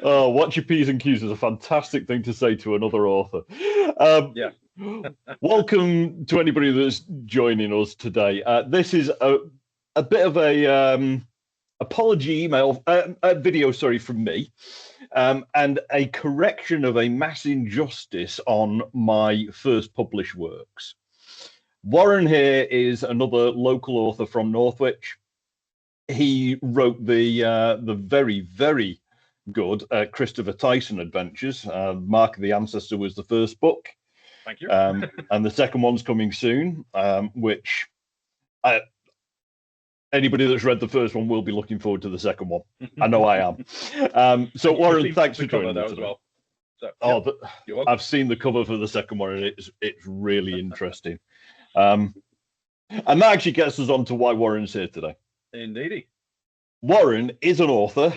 Oh, watch your P's and Q's is a fantastic thing to say to another author. Yeah. Welcome to anybody that's joining us today. This is a bit of a apology email, a video, sorry, from me, and a correction of a mass injustice on my first published works. Warren here is another local author from Northwich. He wrote the very, very good Christopher Tyson Adventures. Mark of the Ancestor was the first book. Thank you. And the second one's coming soon, which anybody that's read the first one will be looking forward to the second one. I know I am. So Warren, thanks for joining us as well. So, I've seen the cover for the second one, and it's really interesting. And that actually gets us on to why Warren's here today. Indeedy. Warren is an author,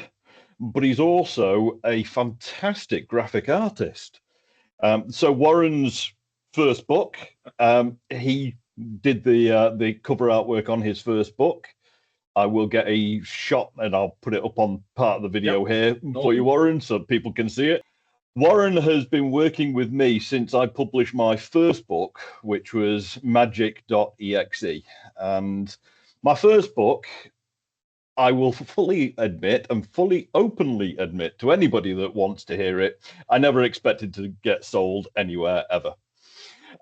but he's also a fantastic graphic artist. So Warren's first book, he did the cover artwork on his first book. I will get a shot and I'll put it up on part of the video here for you, Warren, so people can see it. Warren has been working with me since I published my first book, which was Magic.exe. And my first book, I will fully admit and fully openly admit to anybody that wants to hear it, I never expected to get sold anywhere ever.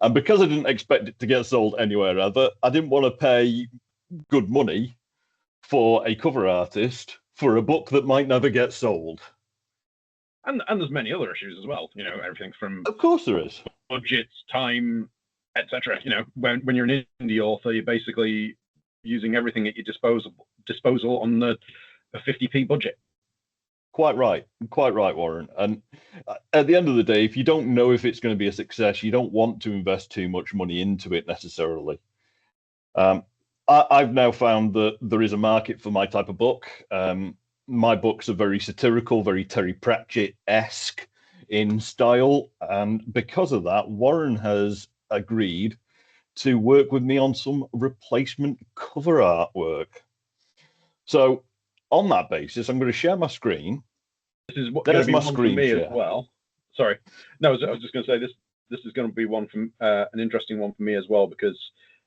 And because I didn't expect it to get sold anywhere ever, I didn't want to pay good money for a cover artist for a book that might never get sold. And there's many other issues as well. You know, everything from, of course there is, budgets, time, etc. You know, when you're an indie author, you're basically using everything at your disposal on a 50p budget. Quite right, Warren. And at the end of the day, if you don't know if it's going to be a success, you don't want to invest too much money into it necessarily. I've now found that there is a market for my type of book. My books are very satirical, very Terry Pratchett-esque in style. And because of that, Warren has agreed to work with me on some replacement cover artwork. So on that basis, I'm going to share my screen. This is there's my screen for me share as well. Sorry. No, I was just going to say this is going to be one from an interesting one for me as well, because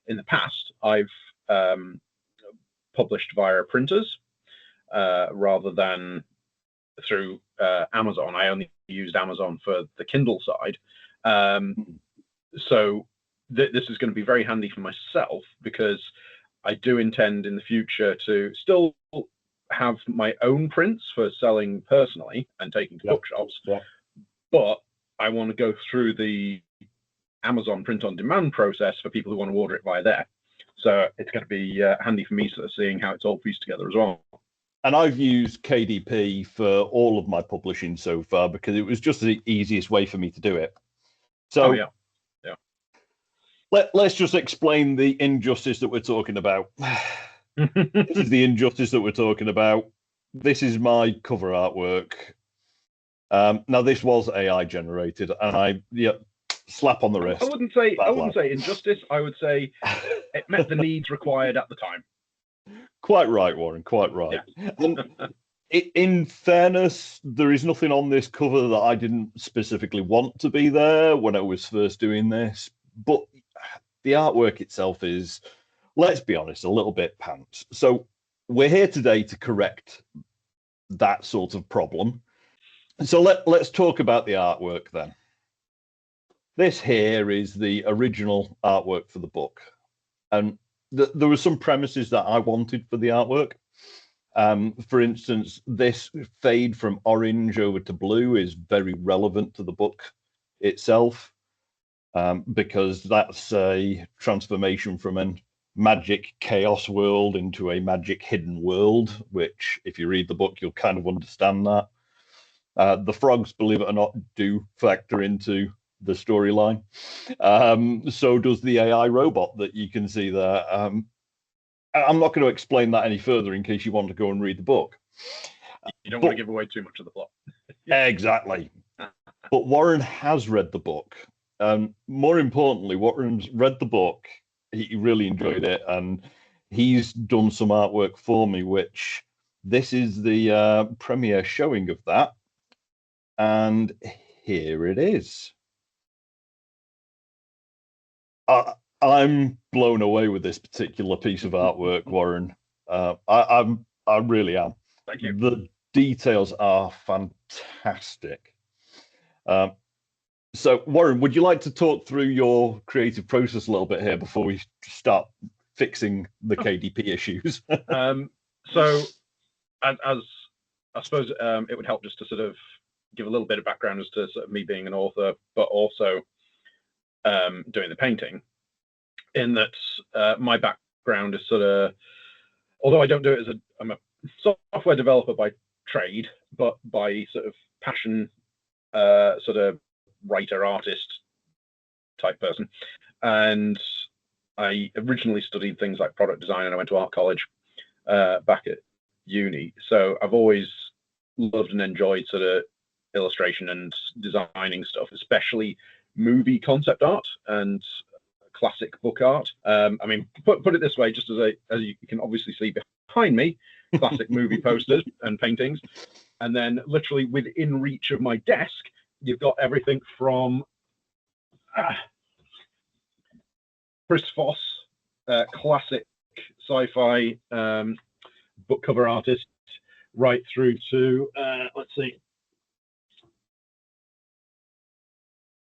in the past I've published via printers rather than through Amazon. I only used Amazon for the Kindle side. So this is going to be very handy for myself, because I do intend in the future to still have my own prints for selling personally and taking to bookshops, but I want to go through the Amazon print on demand process for people who want to order it via there. So it's going to be handy for me sort of seeing how it's all pieced together as well. And I've used KDP for all of my publishing so far because it was just the easiest way for me to do it. So let's just explain the injustice that we're talking about. This is the injustice that we're talking about. This is my cover artwork. Now this was AI generated, and slap on the wrist. I wouldn't say injustice. I would say it met the needs required at the time. Quite right, Warren. Quite right. Yeah. In fairness, there is nothing on this cover that I didn't specifically want to be there when I was first doing this. But the artwork itself is, let's be honest, a little bit pants. So we're here today to correct that sort of problem. So let's talk about the artwork then. This here is the original artwork for the book. And there were some premises that I wanted for the artwork. For instance, this fade from orange over to blue is very relevant to the book itself, because that's a transformation from a magic chaos world into a magic hidden world, which if you read the book, you'll kind of understand that. The frogs, believe it or not, do factor into the storyline. So does the AI robot that you can see there. I'm not going to explain that any further in case you want to go and read the book. You don't want to give away too much of the plot. Exactly. But Warren has read the book. More importantly, Warren's read the book. He really enjoyed it. And he's done some artwork for me, which this is the premiere showing of that, and here it is. I'm blown away with this particular piece of artwork, Warren. I really am. Thank you. The details are fantastic. So, Warren, would you like to talk through your creative process a little bit here before we start fixing the KDP issues? So, as I suppose it would help just to sort of give a little bit of background as to sort of me being an author, but also doing the painting. In that, my background is sort of, although I don't do it as I'm a software developer by trade, but by sort of passion, sort of writer, artist type person. And I originally studied things like product design, and I went to art college back at uni. So I've always loved and enjoyed sort of illustration and designing stuff, especially movie concept art and classic book art. I mean, put it this way, just as you can obviously see behind me, classic movie posters and paintings. And then literally within reach of my desk, you've got everything from Chris Foss, classic sci-fi book cover artist, right through to, let's see,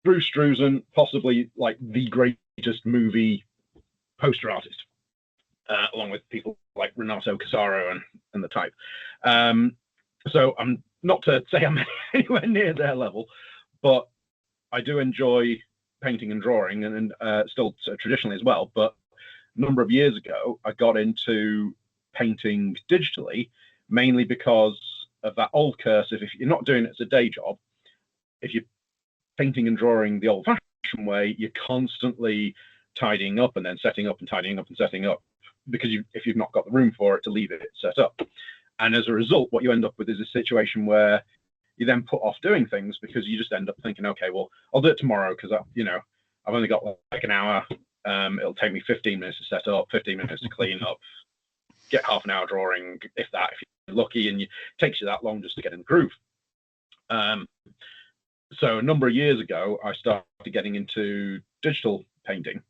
Drew Struzan, possibly like the greatest movie poster artist, along with people like Renato Casaro and the type. So I'm not to say I'm anywhere near their level, but I do enjoy painting and drawing, and still traditionally as well. But a number of years ago, I got into painting digitally, mainly because of that old curse. If you're not doing it as a day job, if you're painting and drawing the old-fashioned way, you're constantly tidying up and then setting up and tidying up and setting up, because if you've not got the room for it to leave it set up. And as a result, what you end up with is a situation where you then put off doing things because you just end up thinking, okay, well, I'll do it tomorrow because I've only got like an hour. It'll take me 15 minutes to set up, 15 minutes to clean up, get half an hour drawing, if you're lucky, and it takes you that long just to get in the groove. So a number of years ago, I started getting into digital painting.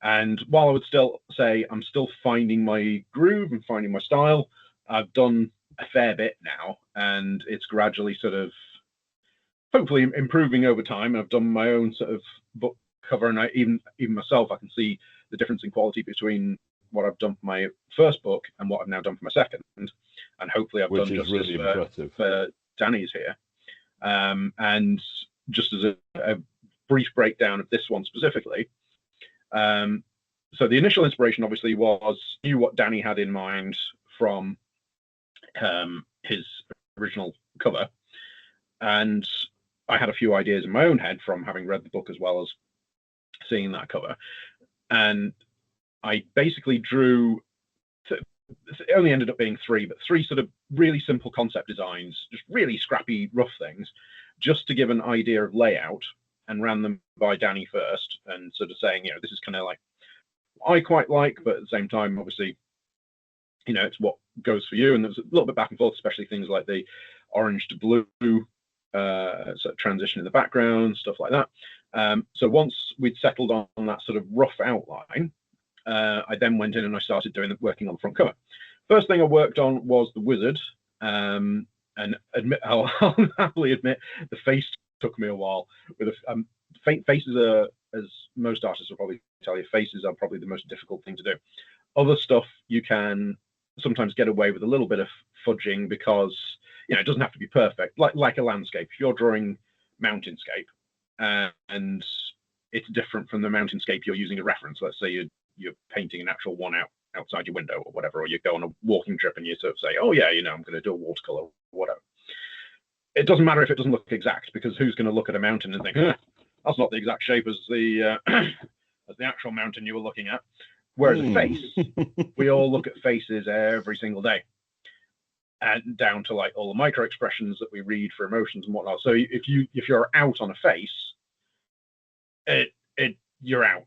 And while I would still say I'm still finding my groove and finding my style, I've done a fair bit now, and it's gradually sort of hopefully improving over time. I've done my own sort of book cover, and even myself, I can see the difference in quality between what I've done for my first book and what I've now done for my second. And hopefully I've done justice for Danny's here. And just as a brief breakdown of this one specifically, so the initial inspiration obviously knew what Danny had in mind from his original cover, and I had a few ideas in my own head from having read the book as well as seeing that cover, and I basically drew. It only ended up being three sort of really simple concept designs, just really scrappy, rough things, just to give an idea of layout, and ran them by Danny first, and sort of saying, this is kind of like what I quite like, but at the same time, obviously, it's what goes for you. And there's a little bit back and forth, especially things like the orange to blue sort of transition in the background, stuff like that. So once we'd settled on that sort of rough outline, I then went in and I started working on the front cover. First thing I worked on was the wizard, and I'll happily admit the face took me a while. Faces are, as most artists will probably tell you, faces are probably the most difficult thing to do. Other stuff you can sometimes get away with a little bit of fudging because it doesn't have to be perfect. Like a landscape, if you're drawing mountainscape and it's different from the mountainscape you're using a reference. Let's say you're painting an actual one outside your window or whatever, or you go on a walking trip and you sort of say, oh yeah, I'm going to do a watercolor or whatever. It doesn't matter if it doesn't look exact, because who's going to look at a mountain and think, that's not the exact shape as the actual mountain you were looking at. Whereas a face, we all look at faces every single day, and down to like all the micro expressions that we read for emotions and whatnot. So if you're out on a face, you're out.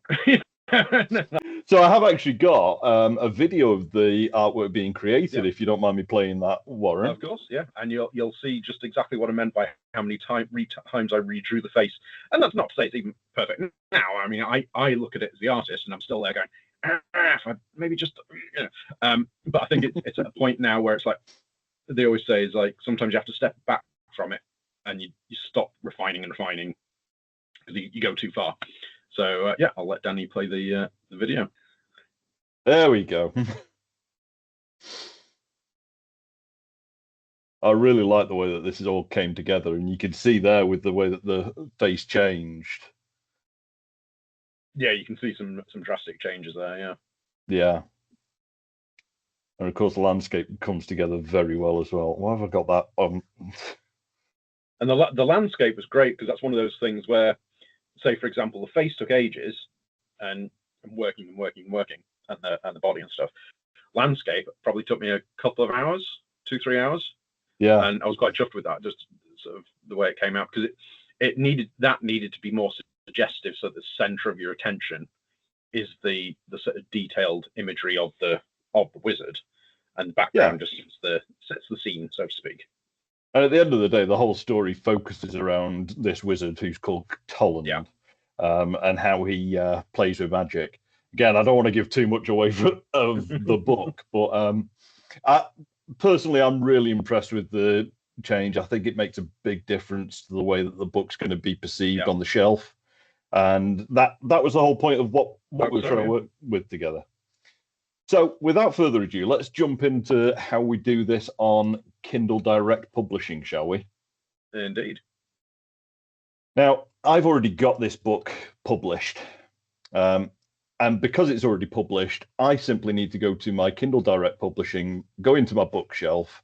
So I have actually got a video of the artwork being created. Yeah. If you don't mind me playing that, Warren. Of course, yeah, and you'll see just exactly what I meant by how many times I redrew the face, and that's not to say it's even perfect now. I mean, I look at it as the artist, and I'm still there going, maybe just, but I think it's at a point now where it's like they always say is like sometimes you have to step back from it, and you stop refining because you go too far. So yeah, I'll let Danny play the video. There we go. I really like the way that this all came together, and you can see there with the way that the face changed. Yeah, you can see some drastic changes there. Yeah. Yeah. And of course, the landscape comes together very well as well. Why have I got that on? And the landscape was great because that's one of those things where, say, for example, the face took ages, and working, and the body and stuff. Landscape probably took me a couple of hours, 2-3 hours. Yeah. And I was quite chuffed with that, just sort of the way it came out, because it needed to be more suggestive, so the center of your attention is the sort of detailed imagery of the wizard, and the background just sets the scene, so to speak. And at the end of the day, the whole story focuses around this wizard who's called Tolland, and how he plays with magic. Again, I don't want to give too much away of the book, but personally, I'm really impressed with the change. I think it makes a big difference to the way that the book's going to be perceived on the shelf, and that was the whole point of what we're trying to work with together. So, without further ado, let's jump into how we do this on Kindle Direct Publishing, shall we? Indeed. Now, I've already got this book published. And because it's already published, I simply need to go to my Kindle Direct Publishing, go into my bookshelf,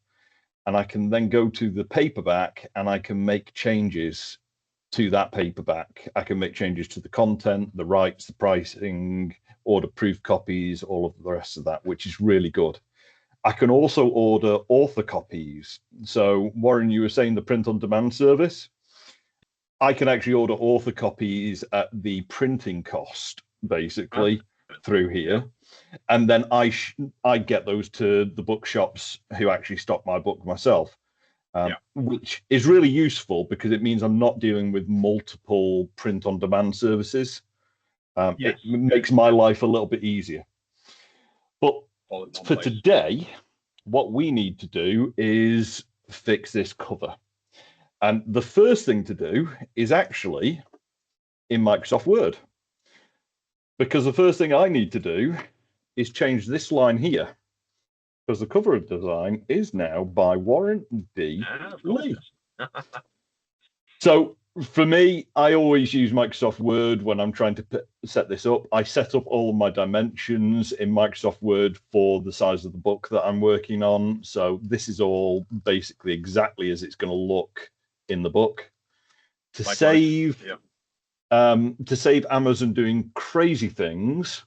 and I can then go to the paperback and I can make changes to that paperback. I can make changes to the content, the rights, the pricing, order proof copies, all of the rest of that, which is really good. I can also order author copies. So, Warren, you were saying the print on demand service. I can actually order author copies at the printing cost, basically, through here. And then I get those to the bookshops who actually stock my book myself, which is really useful because it means I'm not dealing with multiple print on demand services. It makes my life a little bit easier. But for today, what we need to do is fix this cover. And the first thing to do is actually in Microsoft Word. Because the first thing I need to do is change this line here. Because the cover design is now by Warren D. Lee. So for me, I always use Microsoft Word when I'm trying to set this up. I set up all of my dimensions in Microsoft Word for the size of the book that I'm working on. So this is all basically exactly as it's going to look in the book. To save Amazon doing crazy things,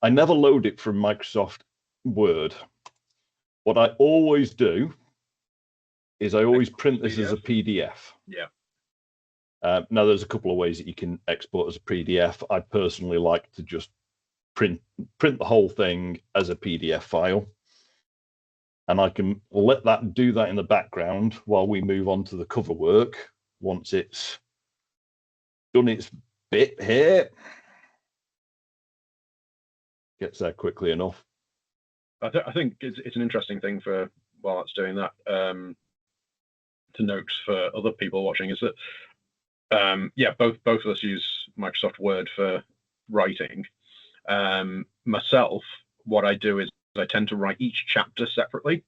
I never load it from Microsoft Word. What I always do is I always print this as a PDF. Yeah. Now, there's a couple of ways that you can export as a PDF. I personally like to just print the whole thing as a PDF file. And I can let that do that in the background while we move on to the cover work once it's done its bit here. Gets there quickly enough. I think it's an interesting thing for while it's doing that to note for other people watching is that both of us use Microsoft Word for writing. Myself, what I do is I tend to write each chapter separately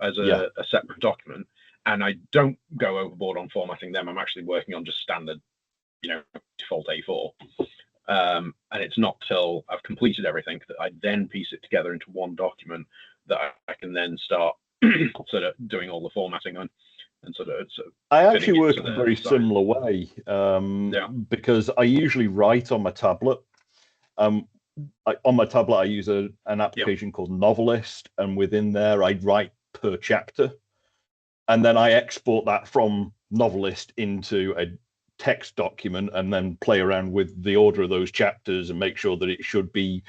as a separate document, and I don't go overboard on formatting them. I'm actually working on just standard, default A4. And it's not till I've completed everything that I then piece it together into one document that I can then start sort of doing all the formatting on. And sort of I actually work in a very similar way because I usually write on my tablet. On my tablet, I use an application called Novelist, and within there, I write per chapter. And then I export that from Novelist into a text document and then play around with the order of those chapters and make sure that it should be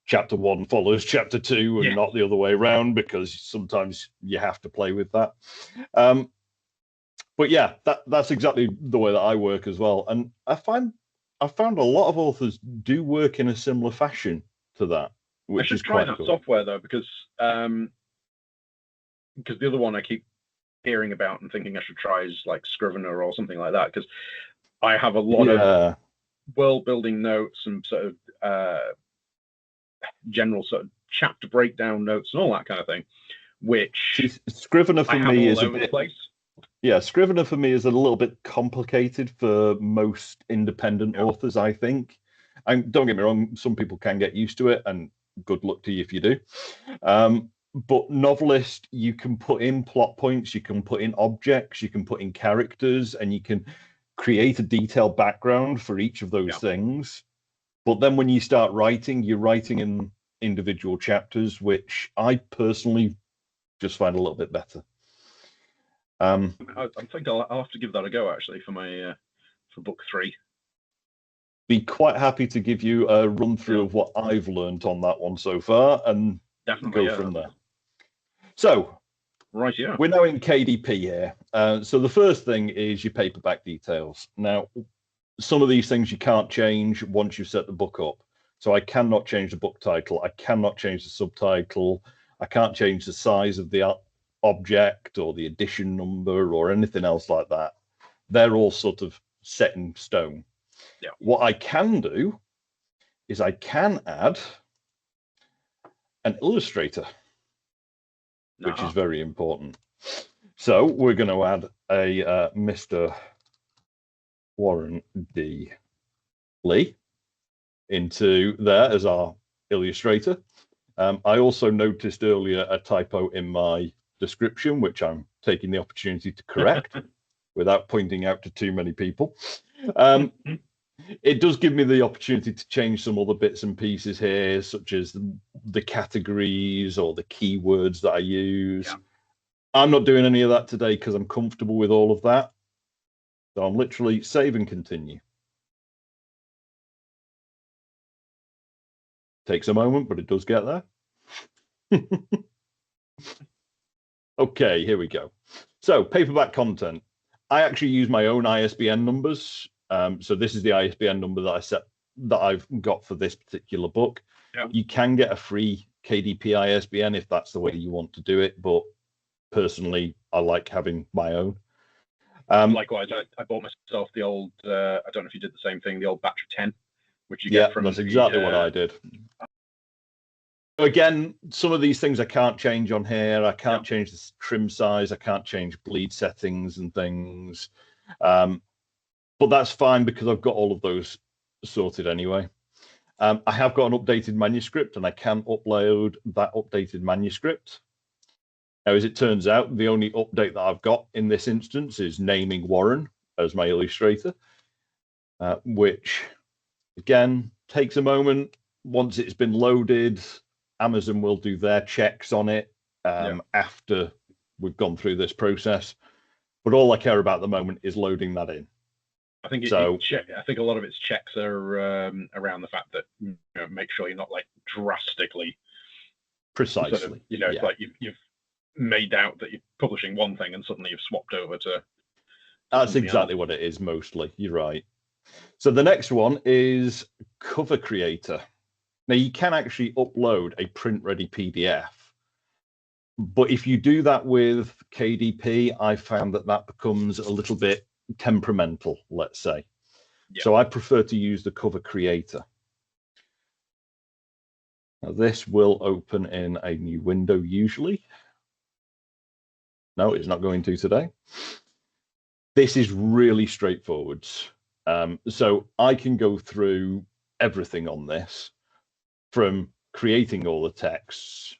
chapter 1 follows chapter 2 and Yeah. not the other way around, because sometimes you have to play with that. But yeah, that's exactly the way that I work as well. And I found a lot of authors do work in a similar fashion to that, which I is should try quite that cool. software though, because the other one I keep hearing about and thinking I should try is like Scrivener or something like that, because I have a lot of world building notes and sort of general sort of chapter breakdown notes and all that kind of thing, which Scrivener for me is a bit. Yeah, Scrivener for me is a little bit complicated for most independent authors, I think. And don't get me wrong, some people can get used to it, and good luck to you if you do. But Novelist, you can put in plot points, you can put in objects, you can put in characters, and you can create a detailed background for each of those things. But then when you start writing, you're writing in individual chapters, which I personally just find a little bit better. I think I'll have to give that a go actually for my for book 3. Be quite happy to give you a run through of what I've learned on that one so far, and go from there. So, right, yeah, we're now in KDP here. So the first thing is your paperback details. Now, some of these things you can't change once you set the book up. So I cannot change the book title. I cannot change the subtitle. I can't change the size of the object or the edition number or anything else like that. They're all sort of set in stone. Yeah. What I can do is I can add an illustrator, which is very important. So we're going to add a Mr. Warren D. Lee into there as our illustrator. I also noticed earlier a typo in my description, which I'm taking the opportunity to correct without pointing out to too many people. It does give me the opportunity to change some other bits and pieces here, such as the categories or the keywords that I use. Yeah. I'm not doing any of that today because I'm comfortable with all of that. So I'm literally save and continue. Takes a moment, but it does get there. Okay, here we go. So paperback content. I actually use my own ISBN numbers. So this is the ISBN number that I've got for this particular book. Yeah. You can get a free KDP ISBN if that's the way you want to do it, but personally, I like having my own. Likewise, I bought myself the old. I don't know if you did the same thing. The old batch of 10, which you get from. That's exactly what I did. Again, some of these things I can't change on here. I can't change the trim size. I can't change bleed settings and things. But that's fine because I've got all of those sorted anyway. I have got an updated manuscript and I can upload that updated manuscript. Now, as it turns out, the only update that I've got in this instance is naming Warren as my illustrator, which, again, takes a moment. Once it's been loaded, Amazon will do their checks on it after we've gone through this process. But all I care about at the moment is loading that in. I think I think a lot of its checks are around the fact that make sure you're not like drastically precisely. Sort of, it's like you've made out that you're publishing one thing and suddenly you've swapped over to. That's exactly what it is. Mostly, you're right. So the next one is Cover Creator. Now you can actually upload a print-ready PDF, but if you do that with KDP, I found that becomes a little bit temperamental, let's say. Yeah. So I prefer to use the Cover Creator. Now this will open in a new window usually. No, it's not going to today. This is really straightforward. So I can go through everything on this, from creating all the texts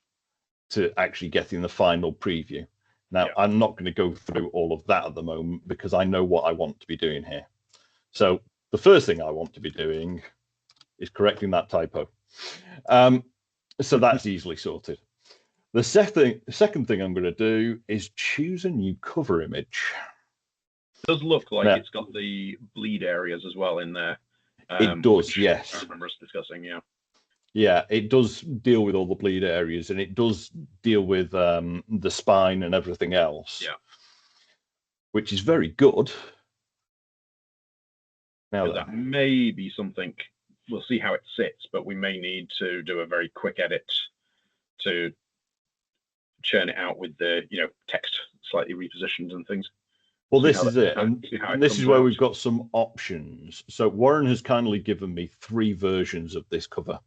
to actually getting the final preview. Now, I'm not going to go through all of that at the moment because I know what I want to be doing here. So the first thing I want to be doing is correcting that typo. So that's easily sorted. The second thing I'm going to do is choose a new cover image. It does look like it's got the bleed areas as well in there. It does, yes. I remember us discussing, Yeah, it does deal with all the bleed areas, and it does deal with the spine and everything else. Yeah. Which is very good. Now that may be something. We'll see how it sits, but we may need to do a very quick edit to churn it out with the text slightly repositioned and things. Well, this is it, and this is where we've got some options. So Warren has kindly given me 3 versions of this cover.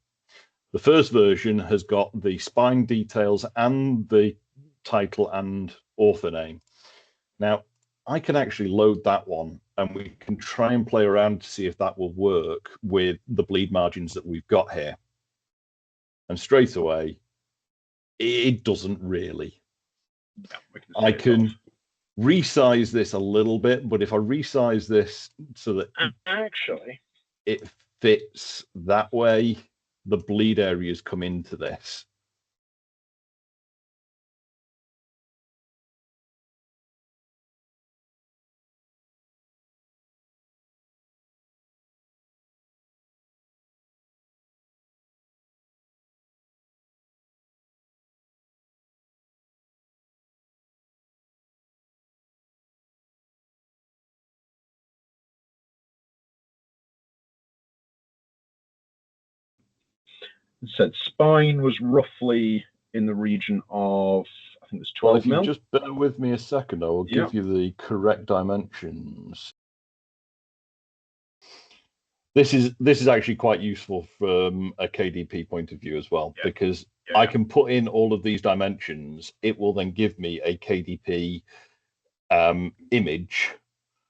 The first version has got the spine details and the title and author name. Now, I can actually load that one, and we can try and play around to see if that will work with the bleed margins that we've got here. And straight away, it doesn't really. Yeah, I can resize this a little bit, but if I resize this so that actually it fits that way, the bleed areas come into this. Said spine was roughly in the region of, I think it was 12 mil. Just bear with me a second, I will give you the correct dimensions. This is actually quite useful from a KDP point of view as well, because I can put in all of these dimensions. It will then give me a KDP image.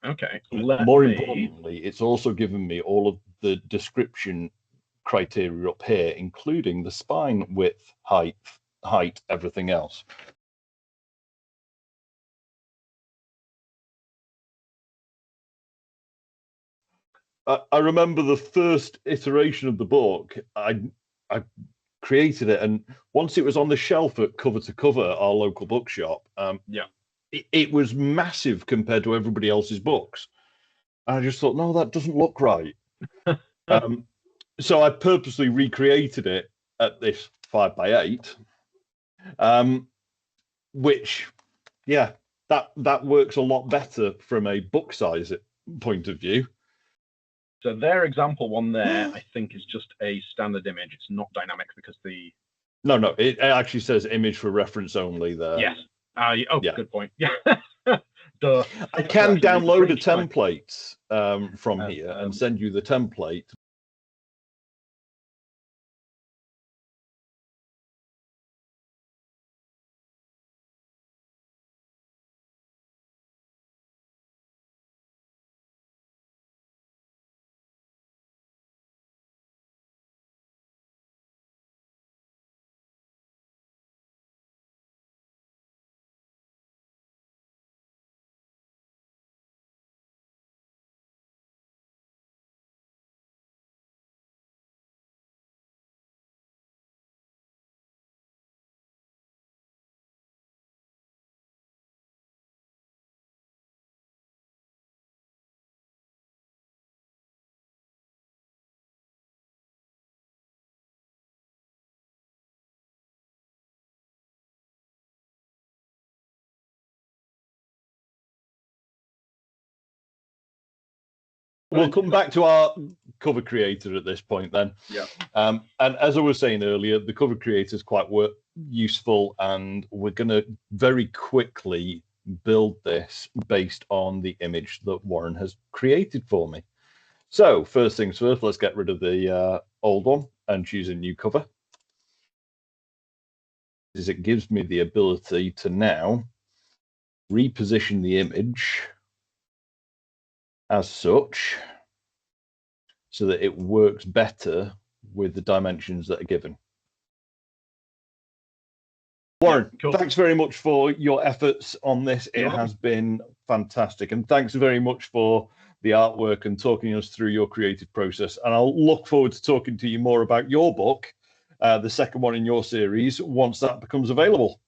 Okay. More importantly, it's also given me all of the description criteria up here, including the spine width, height, everything else. I remember the first iteration of the book, I created it, and once it was on the shelf at Cover to Cover, our local bookshop, it was massive compared to everybody else's books. And I just thought, no, that doesn't look right. So I purposely recreated it at this 5x8, which, that works a lot better from a book size point of view. So their example one there, I think, is just a standard image. It's not dynamic because the... No, it actually says image for reference only there. Yes. Good point. Yeah. Duh. I can download a template from here and send you the template. We'll come back to our cover creator at this point then. Yeah. And as I was saying earlier, the cover creator is quite useful, and we're going to very quickly build this based on the image that Warren has created for me. So first things first, let's get rid of the old one and choose a new cover. It gives me the ability to now reposition the image as such, so that it works better with the dimensions that are given. Warren, cool. Thanks very much for your efforts on this. It has been fantastic. And thanks very much for the artwork and talking us through your creative process. And I'll look forward to talking to you more about your book, the second one in your series, once that becomes available.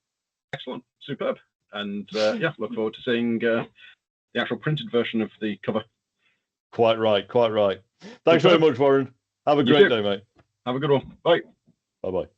Excellent. Superb. And look forward to seeing the actual printed version of the cover. Quite right. Thanks very much, Warren. Have a great day, mate. Have a good one. Bye. Bye bye.